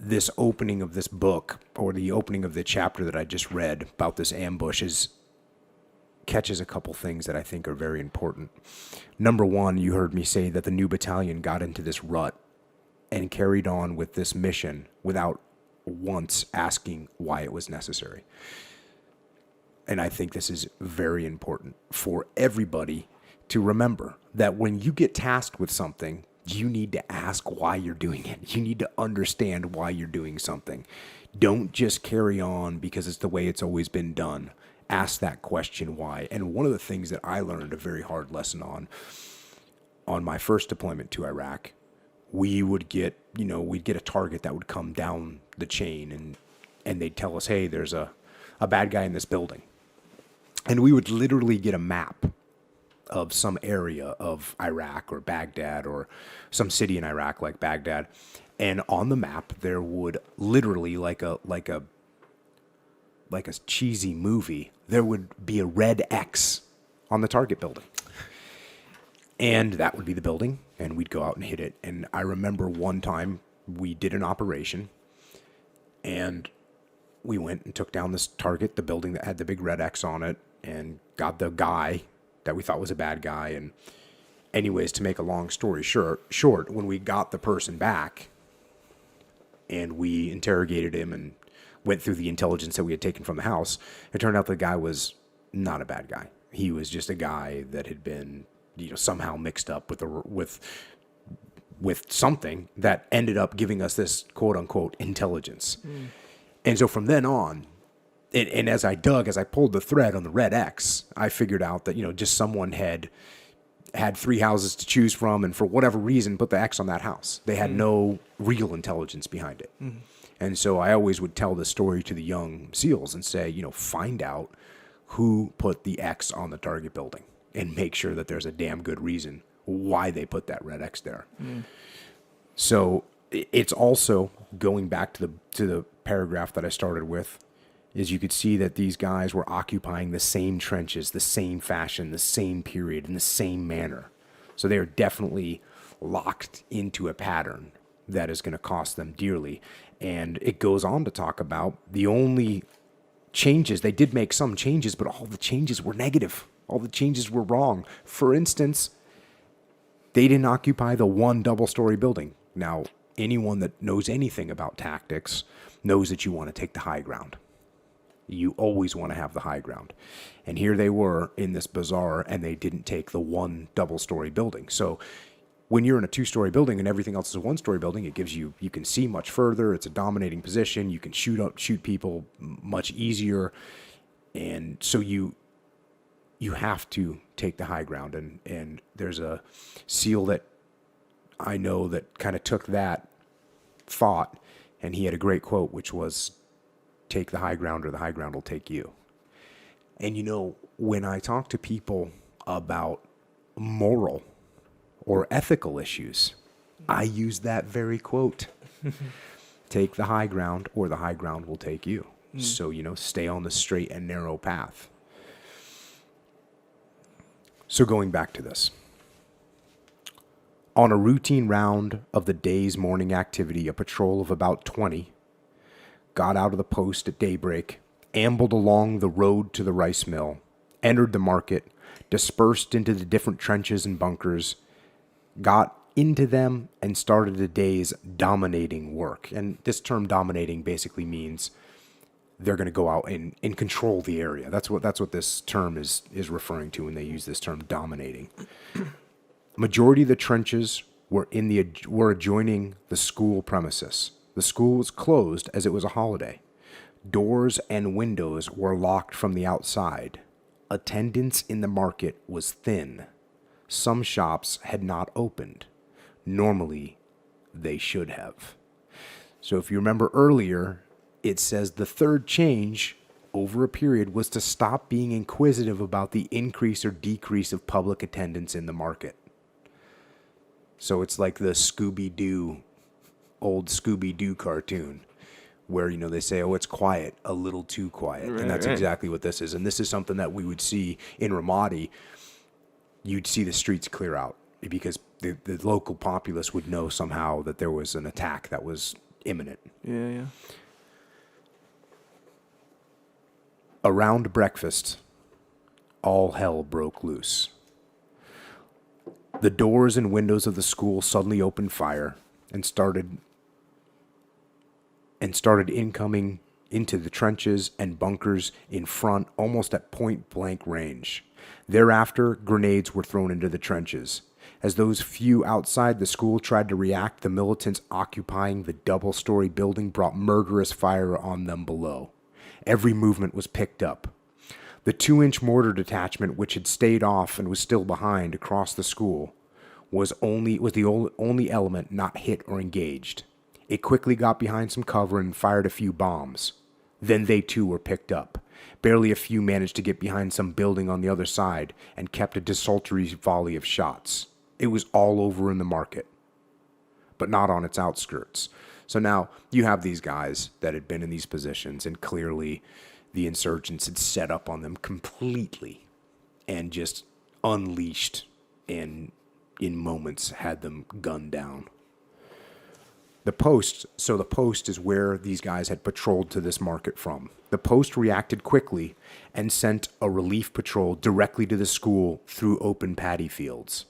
this opening of this book, or the opening of the chapter that I just read about this ambush, catches a couple things that I think are very important. Number one, you heard me say that the new battalion got into this rut and carried on with this mission without once asking why it was necessary. And I think this is very important for everybody to remember, that when you get tasked with something, you need to ask why you're doing it. You need to understand why you're doing something. Don't just carry on because it's the way it's always been done. Ask that question why. And one of the things that I learned a very hard lesson on my first deployment to Iraq, we'd get a target that would come down the chain, and they'd tell us, hey, there's a bad guy in this building. And we would literally get a map of some area of Iraq or Baghdad or some city in Iraq like Baghdad. And on the map, there would literally, like a cheesy movie, there would be a red X on the target building. And that would be the building, and we'd go out and hit it. And I remember one time we did an operation, and we went and took down this target, the building that had the big red X on it, and got the guy that we thought was a bad guy. And anyways, to make a long story short, when we got the person back and we interrogated him and went through the intelligence that we had taken from the house, it turned out the guy was not a bad guy. He was just a guy that had been, somehow mixed up with something that ended up giving us this quote unquote intelligence. And so from then on, and as I pulled the thread on the red X, I figured out that, just someone had 3 houses to choose from, and for whatever reason put the X on that house. They had no real intelligence behind it. And so I always would tell the story to the young SEALs and say, find out who put the X on the target building and make sure that there's a damn good reason why they put that red X there. So it's also going back to the paragraph that I started with, is you could see that these guys were occupying the same trenches, the same fashion, the same period, in the same manner. So they are definitely locked into a pattern that is going to cost them dearly. And it goes on to talk about the only changes, they did make some changes, but all the changes were negative. All the changes were wrong. For instance, they didn't occupy the one double-story building. Now, anyone that knows anything about tactics knows that you want to take the high ground. You always want to have the high ground. And here they were in this bazaar, and they didn't take the one double-story building. So when you're in a 2-story building and everything else is a 1-story building, it gives you can see much further. It's a dominating position. You can shoot people much easier. And so you have to take the high ground. And there's a SEAL that I know that kind of took that thought, and he had a great quote, which was, take the high ground or the high ground will take you. And when I talk to people about moral or ethical issues, I use that very quote. Take the high ground or the high ground will take you. So, stay on the straight and narrow path. So going back to this. On a routine round of the day's morning activity, a patrol of about 20 got out of the post at daybreak, ambled along the road to the rice mill, entered the market, dispersed into the different trenches and bunkers, got into them, and started the day's dominating work. And this term dominating basically means they're going to go out and control the area. That's what this term is referring to when they use this term dominating. Majority of the trenches were adjoining the school premises. The school was closed as it was a holiday. Doors and windows were locked from the outside. Attendance in the market was thin. Some shops had not opened. Normally, they should have. So if you remember earlier, it says the third change over a period was to stop being inquisitive about the increase or decrease of public attendance in the market. So it's like the old Scooby-Doo cartoon where, they say, oh, it's quiet, a little too quiet. Right, and that's exactly what this is. And this is something that we would see in Ramadi. You'd see the streets clear out because the local populace would know somehow that there was an attack that was imminent. Yeah. Around breakfast, all hell broke loose. The doors and windows of the school suddenly opened fire and started incoming into the trenches and bunkers in front almost at point blank range. Thereafter, grenades were thrown into the trenches. As those few outside the school tried to react, the militants occupying the double-story building brought murderous fire on them below. Every movement was picked up. The 2-inch mortar detachment, which had stayed off and was still behind across the school, was the only element not hit or engaged. It quickly got behind some cover and fired a few bombs. Then they too were picked up. Barely a few managed to get behind some building on the other side and kept a desultory volley of shots. It was all over in the market, but not on its outskirts. So now you have these guys that had been in these positions, and clearly the insurgents had set up on them completely and just unleashed, and in moments had them gunned down. The post is where these guys had patrolled to this market from. The post reacted quickly and sent a relief patrol directly to the school through open paddy fields.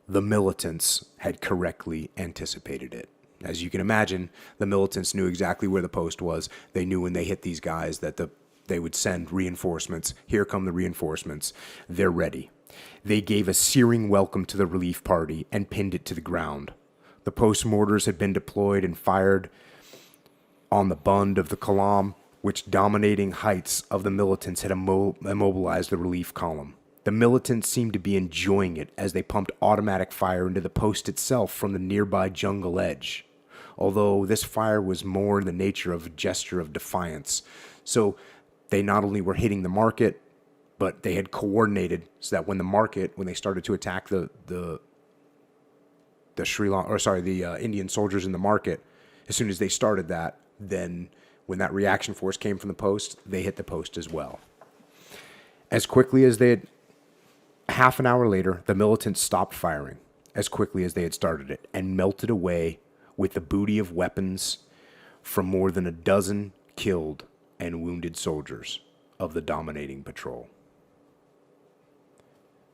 The militants had correctly anticipated it. As you can imagine, the militants knew exactly where the post was. They knew when they hit these guys that they would send reinforcements. Here come the reinforcements. They're ready. They gave a searing welcome to the relief party and pinned it to the ground. The post mortars had been deployed and fired on the bund of the column, which dominating heights of the militants had immobilized the relief column. The militants seemed to be enjoying it as they pumped automatic fire into the post itself from the nearby jungle edge, although this fire was more in the nature of a gesture of defiance. So they not only were hitting the market, but they had coordinated so that when they started to attack the Indian soldiers in the market, as soon as they started that, then when that reaction force came from the post, they hit the post as well. As quickly as half an hour later, the militants stopped firing as quickly as they had started it and melted away with the booty of weapons from more than a dozen killed and wounded soldiers of the dominating patrol.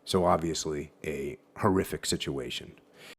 So obviously a horrific situation.